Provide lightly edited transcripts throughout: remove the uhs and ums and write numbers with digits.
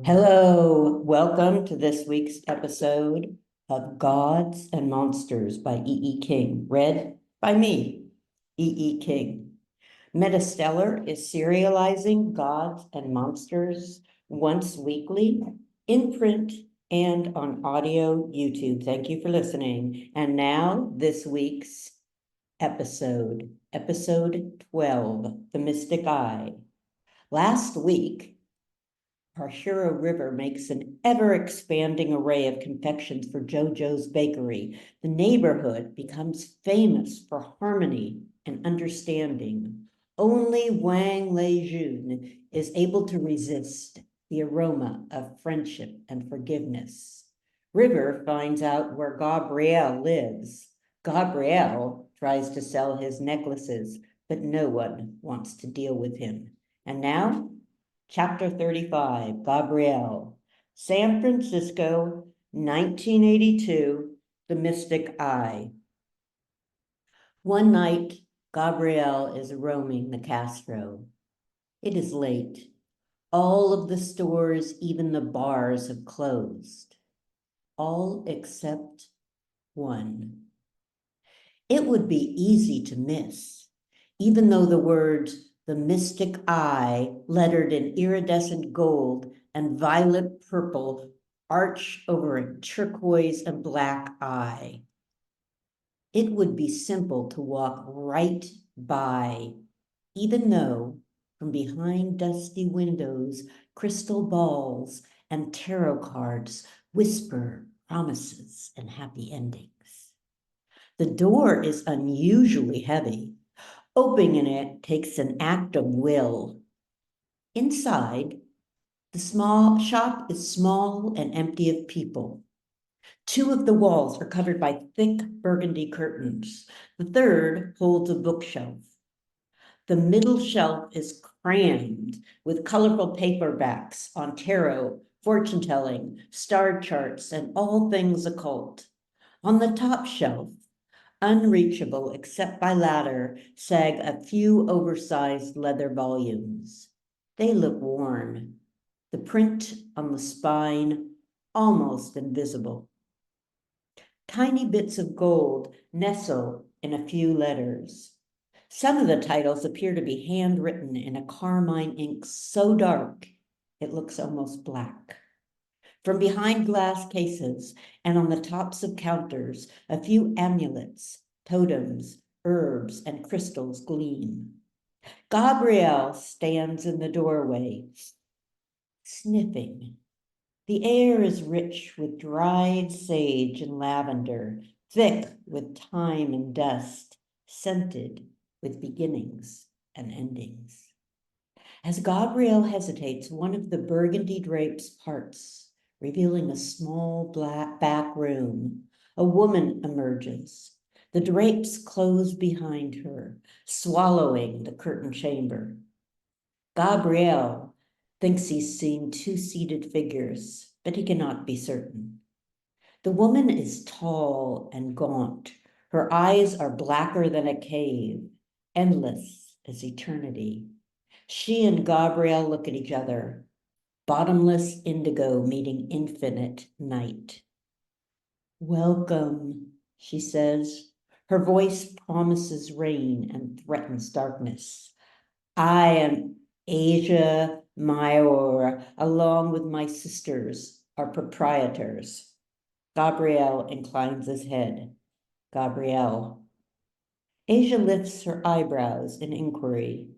Hello, welcome to this week's episode of Gods and Monsters by E. E. King, read by me, E. E. King. MetaStellar is serializing Gods and Monsters once weekly in print and on audio YouTube. Thank you for listening. And now this week's episode 12, The Mystic Eye. Last week, our hero River makes an ever-expanding array of confections for JoJo's Bakery. The neighborhood becomes famous for harmony and understanding. Only Wang Leijun is able to resist the aroma of friendship and forgiveness. River finds out where Gabrielle lives. Gabrielle tries to sell his necklaces, but no one wants to deal with him. And now, Chapter 35, Gabrielle, San Francisco, 1982, The Mystic Eye. One night, Gabrielle is roaming the Castro. It is late. All of the stores, even the bars, have closed. All except one. It would be easy to miss, even though the words "The Mystic Eye," lettered in iridescent gold and violet purple, arch over a turquoise and black eye. It would be simple to walk right by, even though from behind dusty windows, crystal balls and tarot cards whisper promises and happy endings. The door is unusually heavy. Opening it takes an act of will. Inside, the small shop is small and empty of people. Two of the walls are covered by thick burgundy curtains. The third holds a bookshelf. The middle shelf is crammed with colorful paperbacks on tarot, fortune-telling, star charts, and all things occult. On the top shelf, unreachable except by ladder, sag a few oversized leather volumes. They look worn, the print on the spine almost invisible. Tiny bits of gold nestle in a few letters. Some of the titles appear to be handwritten in a carmine ink so dark it looks almost black. From behind glass cases and on the tops of counters, a few amulets, totems, herbs, and crystals gleam. Gabrielle stands in the doorway, sniffing. The air is rich with dried sage and lavender, thick with thyme and dust, scented with beginnings and endings. As Gabrielle hesitates, one of the burgundy drapes parts, revealing a small black back room. A woman emerges. The drapes close behind her, swallowing the curtain chamber. Gabrielle thinks he's seen two seated figures, but he cannot be certain. The woman is tall and gaunt. Her eyes are blacker than a cave, endless as eternity. She and Gabrielle look at each other, bottomless indigo meeting infinite night. Welcome, she says. Her voice promises rain and threatens darkness. I am Asia Mayor, along with my sisters, are proprietors. Gabrielle inclines his head. Gabrielle. Asia lifts her eyebrows in inquiry.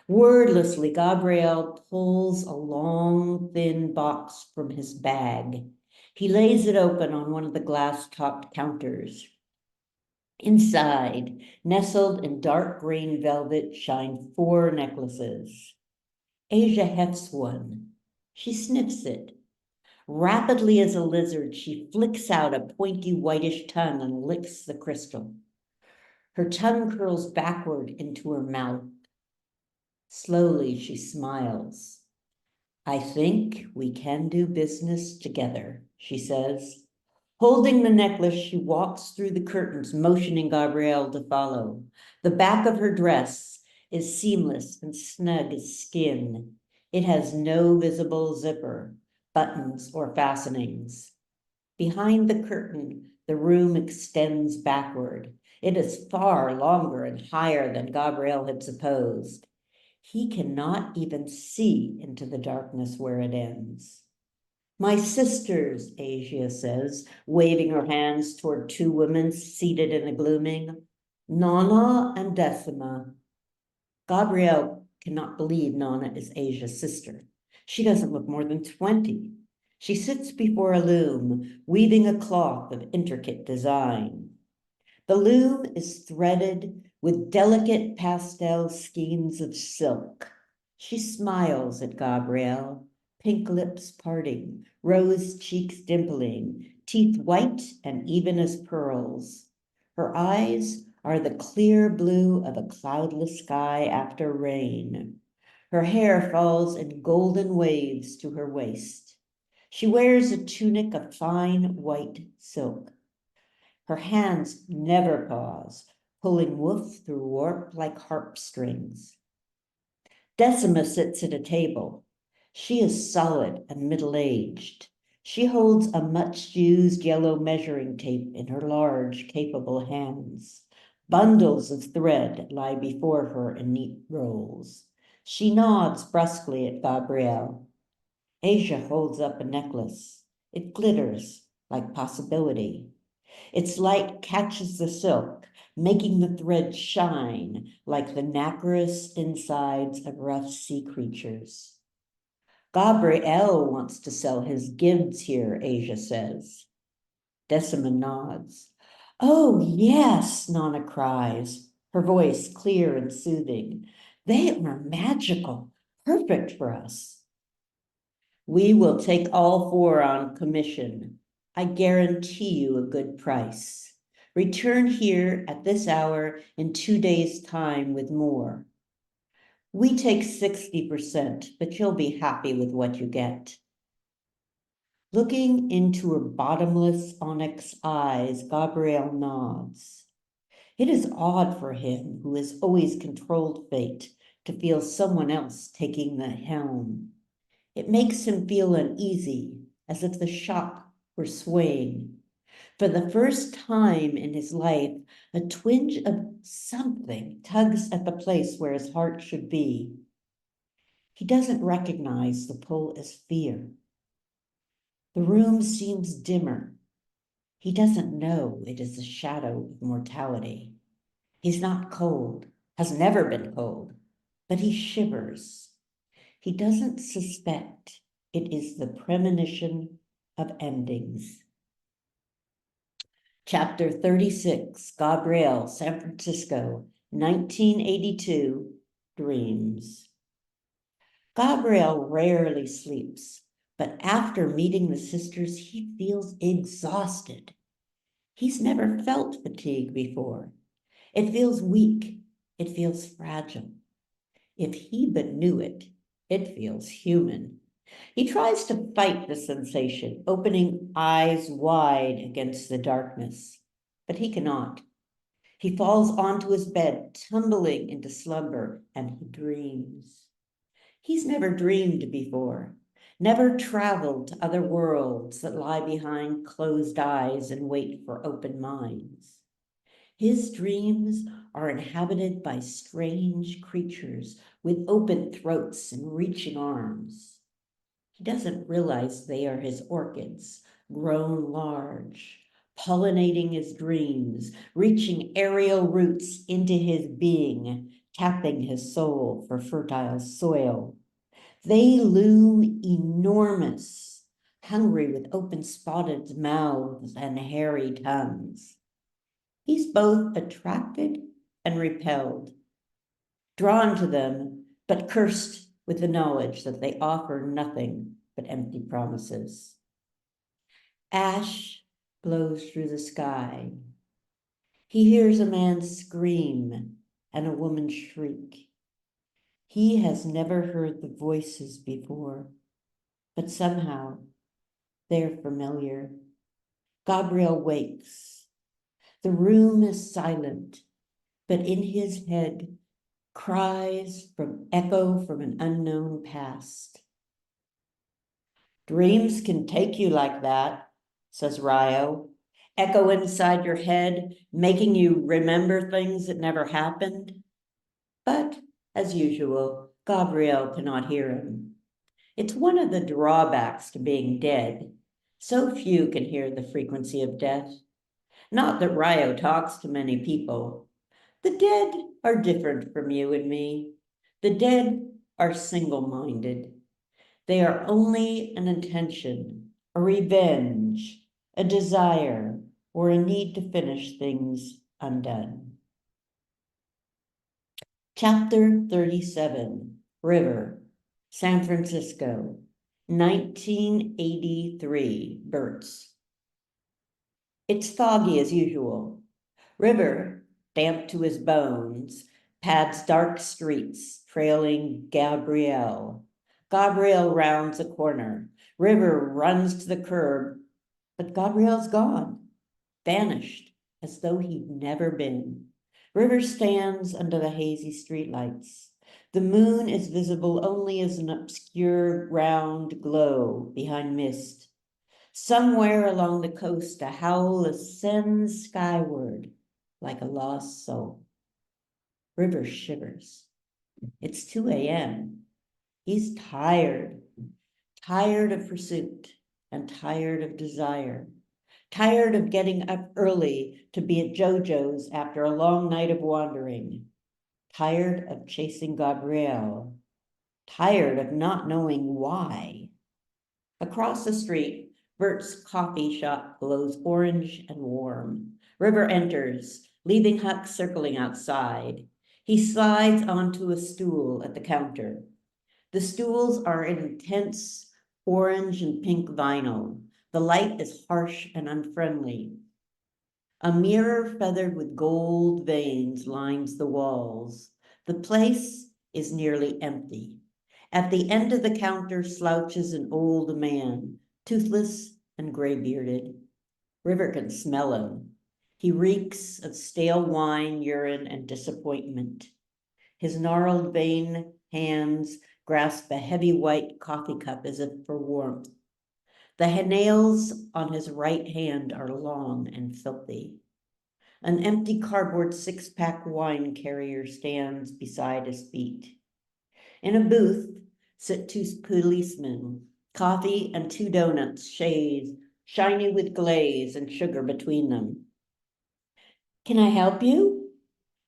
Wordlessly, Gabrielle pulls a long, thin box from his bag. He lays it open on one of the glass-topped counters. Inside, nestled in dark green velvet, shine 4 necklaces. Asia hefts one. She sniffs it. Rapidly as a lizard, she flicks out a pointy whitish tongue and licks the crystal. Her tongue curls backward into her mouth. Slowly, she smiles. I think we can do business together, she says. Holding the necklace, she walks through the curtains, motioning Gabrielle to follow. The back of her dress is seamless and snug as skin. It has no visible zipper. buttons, or fastenings. Behind the curtain, the room extends backward. It is far longer and higher than Gabriel had supposed. He cannot even see into the darkness where it ends. My sisters, Asia says, waving her hands toward two women seated in the gloaming. Nana and Decima. Gabrielle cannot believe Nana is Asia's sister. She doesn't look more than 20. She sits before a loom, weaving a cloth of intricate design. The loom is threaded with delicate pastel skeins of silk. She smiles at Gabrielle, pink lips parting, rose cheeks dimpling, teeth white and even as pearls. Her eyes are the clear blue of a cloudless sky after rain. Her hair falls in golden waves to her waist. She wears a tunic of fine white silk. Her hands never pause, pulling woof through warp like harp strings. Decima sits at a table. She is solid and middle-aged. She holds a much-used yellow measuring tape in her large, capable hands. Bundles of thread lie before her in neat rolls. She nods brusquely at Gabrielle. Asia holds up a necklace. It glitters like possibility. Its light catches the silk, making the thread shine like the nacreous insides of rough sea creatures. Gabriel wants to sell his gifts here, Asia says. Decima nods. Oh, yes, Nana cries, her voice clear and soothing. They are magical, perfect for us. We will take all four on commission. I guarantee you a good price. Return here at this hour in 2 days' time with more. We take 60%, but you'll be happy with what you get. Looking into her bottomless onyx eyes, Gabriel nods. It is odd for him, who has always controlled fate, to feel someone else taking the helm. It makes him feel uneasy, as if the shop were swaying. For the first time in his life, a twinge of something tugs at the place where his heart should be. He doesn't recognize the pull as fear. The room seems dimmer. He doesn't know it is the shadow of mortality. He's not cold, has never been cold, but he shivers. He doesn't suspect it is the premonition of endings. Chapter 36, Gabriel, San Francisco, 1982, Dreams. Gabriel rarely sleeps, but after meeting the sisters, he feels exhausted. He's never felt fatigue before. It feels weak. It feels fragile. If he but knew it, it feels human. He tries to fight the sensation, opening eyes wide against the darkness, but he cannot. He falls onto his bed, tumbling into slumber, and he dreams. He's never dreamed before, never traveled to other worlds that lie behind closed eyes and wait for open minds. His dreams are inhabited by strange creatures with open throats and reaching arms. He doesn't realize they are his orchids, grown large, pollinating his dreams, reaching aerial roots into his being, tapping his soul for fertile soil. They loom enormous, hungry with open spotted mouths and hairy tongues. He's both attracted and repelled, drawn to them, but cursed with the knowledge that they offer nothing but empty promises. Ash blows through the sky. He hears a man scream and a woman shriek. He has never heard the voices before, but somehow they're familiar. Gabriel wakes. The room is silent, but in his head, cries from echo from an unknown past. Dreams can take you like that, says Ryo, echo inside your head, making you remember things that never happened. But, as usual, Gabrielle cannot hear him. It's one of the drawbacks to being dead. So few can hear the frequency of death. Not that Ryo talks to many people. The dead are different from you and me. The dead are single-minded. They are only an intention, a revenge, a desire, or a need to finish things undone. Chapter 37, River, San Francisco, 1983, Burt's. It's foggy as usual. River, damp to his bones, pads dark streets, trailing Gabrielle. Gabrielle rounds a corner. River runs to the curb, but Gabrielle's gone, vanished, as though he'd never been. River stands under the hazy streetlights. The moon is visible only as an obscure round glow behind mist. Somewhere along the coast, a howl ascends skyward like a lost soul. River shivers. It's 2 a.m. He's tired of pursuit and tired of desire, tired of getting up early to be at JoJo's after a long night of wandering, tired of chasing Gabrielle, tired of not knowing why. Across the street, Bert's coffee shop glows orange and warm. River enters, leaving Huck circling outside. He slides onto a stool at the counter. The stools are intense orange and pink vinyl. The light is harsh and unfriendly. A mirror feathered with gold veins lines the walls. The place is nearly empty. At the end of the counter slouches an old man, toothless and gray-bearded. River can smell him. He reeks of stale wine, urine, and disappointment. His gnarled, vein hands grasp a heavy white coffee cup as if for warmth. The nails on his right hand are long and filthy. An empty cardboard six-pack wine carrier stands beside his feet. In a booth sit two policemen, coffee and 2 donuts, shades, shiny with glaze and sugar between them. Can I help you?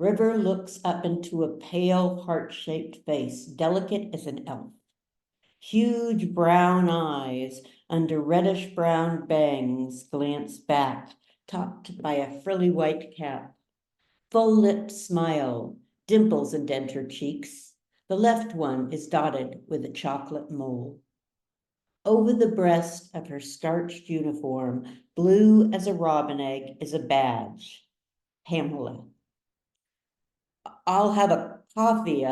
River looks up into a pale, heart-shaped face, delicate as an elf. Huge brown eyes under reddish-brown bangs glance back, topped by a frilly white cap. Full-lipped smile, dimples indent her cheeks. The left one is dotted with a chocolate mole. Over the breast of her starched uniform, blue as a robin egg, is a badge. Pamela. I'll have a coffee.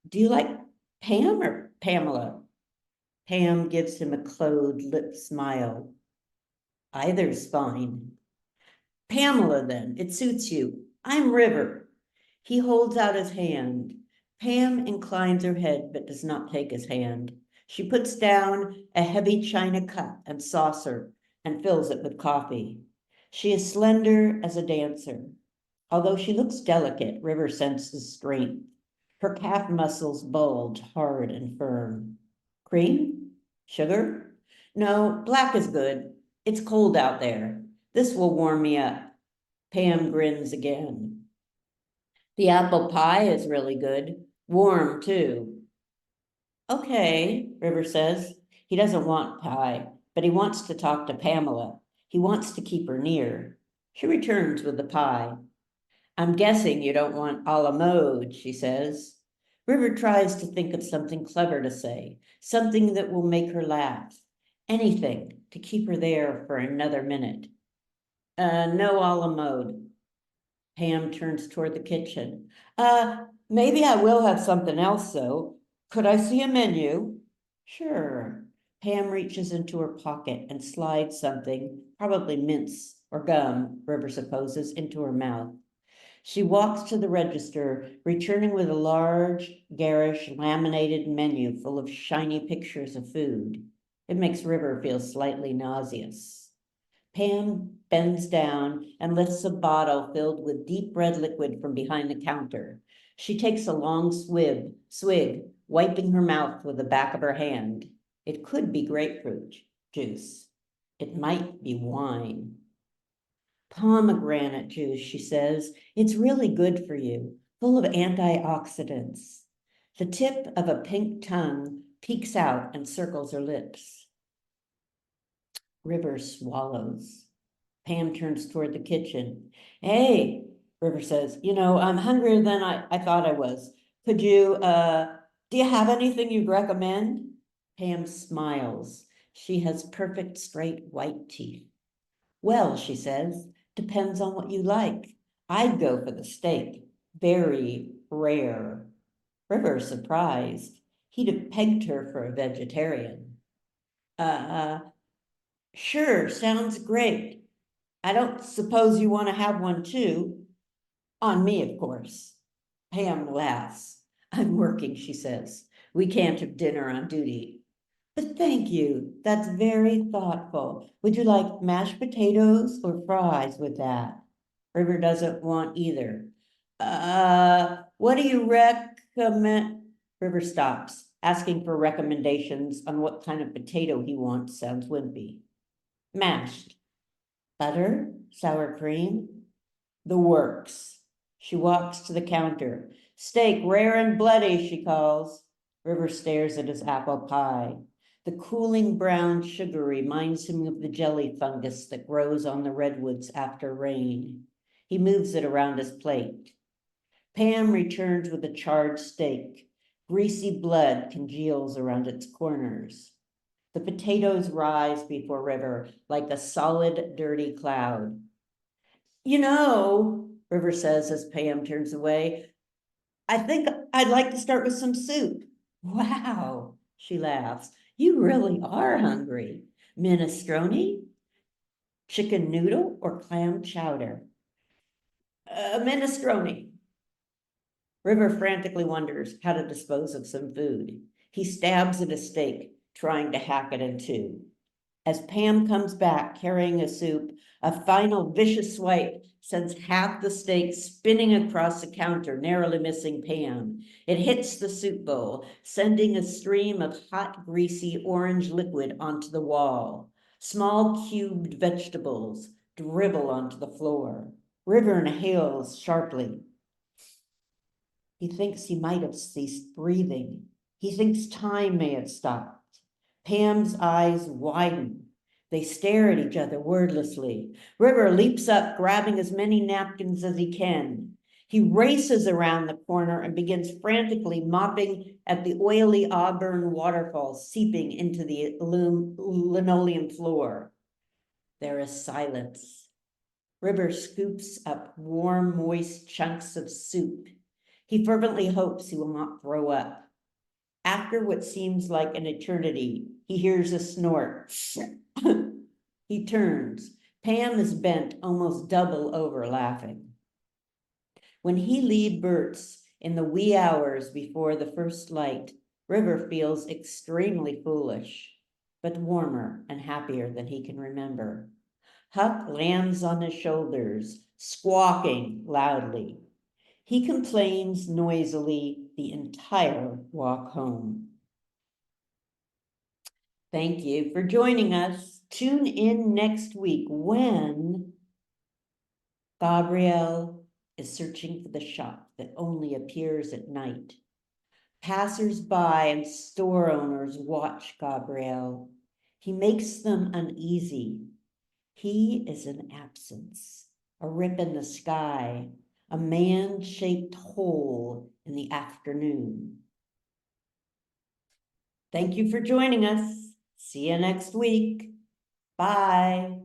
Do you like Pam or Pamela? Pam gives him a closed lip smile. Either's fine. Pamela, then. It suits you. I'm River. He holds out his hand. Pam inclines her head but does not take his hand. She puts down a heavy china cup and saucer and fills it with coffee. She is slender as a dancer. Although she looks delicate, River senses strength. Her calf muscles bulge hard and firm. Cream? Sugar? No, black is good. It's cold out there. This will warm me up. Pam grins again. The apple pie is really good. Warm, too. Okay, River says. He doesn't want pie, but he wants to talk to Pamela. He wants to keep her near. She returns with the pie. I'm guessing you don't want a la mode, she says. River tries to think of something clever to say, something that will make her laugh. Anything to keep her there for another minute. No a la mode. Pam turns toward the kitchen. Maybe I will have something else, though. Could I see a menu? Sure. Pam reaches into her pocket and slides something, probably mints or gum, River supposes, into her mouth. She walks to the register, returning with a large, garish, laminated menu full of shiny pictures of food. It makes River feel slightly nauseous. Pam bends down and lifts a bottle filled with deep red liquid from behind the counter. She takes a long swig, wiping her mouth with the back of her hand. It could be grapefruit juice. It might be wine. Pomegranate juice, she says. It's really good for you, full of antioxidants. The tip of a pink tongue peeks out and circles her lips. River swallows. Pam turns toward the kitchen. Hey, River says, I'm hungrier than I thought I was. Could you, do you have anything you'd recommend? Pam smiles. She has perfect straight white teeth. Well, she says, depends on what you like. I'd go for the steak. Very rare. River surprised. He'd have pegged her for a vegetarian. Sure, sounds great. I don't suppose you want to have one too. On me, of course. Pam laughs. I'm working, she says. We can't have dinner on duty. But thank you. That's very thoughtful. Would you like mashed potatoes or fries with that? River doesn't want either. What do you recommend? River stops. Asking for recommendations on what kind of potato he wants sounds wimpy. Mashed. Butter? Sour cream? The works. She walks to the counter. Steak, rare and bloody, she calls. River stares at his apple pie. The cooling brown sugar reminds him of the jelly fungus that grows on the redwoods after rain. He moves it around his plate. Pam returns with a charred steak. Greasy blood congeals around its corners. The potatoes rise before River like a solid, dirty cloud. River says as Pam turns away, I think I'd like to start with some soup. Wow, she laughs. You really are hungry. Minestrone, chicken noodle, or clam chowder? Minestrone. River frantically wonders how to dispose of some food. He stabs at a steak, trying to hack it in two. As Pam comes back carrying a soup, a final vicious swipe sends half the steak spinning across the counter, narrowly missing Pam. It hits the soup bowl, sending a stream of hot, greasy orange liquid onto the wall. Small cubed vegetables dribble onto the floor. River inhales sharply. He thinks he might have ceased breathing. He thinks time may have stopped. Pam's eyes widen. They stare at each other wordlessly. River leaps up, grabbing as many napkins as he can. He races around the corner and begins frantically mopping at the oily auburn waterfall seeping into the linoleum floor. There is silence. River scoops up warm, moist chunks of soup. He fervently hopes he will not throw up. After what seems like an eternity, he hears a snort. He turns. Pam is bent almost double over laughing. When he leaves Bert's in the wee hours before the first light, River feels extremely foolish, but warmer and happier than he can remember. Huck lands on his shoulders, squawking loudly. He complains noisily the entire walk home. Thank you for joining us. Tune in next week when Gabrielle is searching for the shop that only appears at night. Passers-by and store owners watch Gabrielle. He makes them uneasy. He is an absence, a rip in the sky, a man-shaped hole in the afternoon. Thank you for joining us. See you next week. Bye.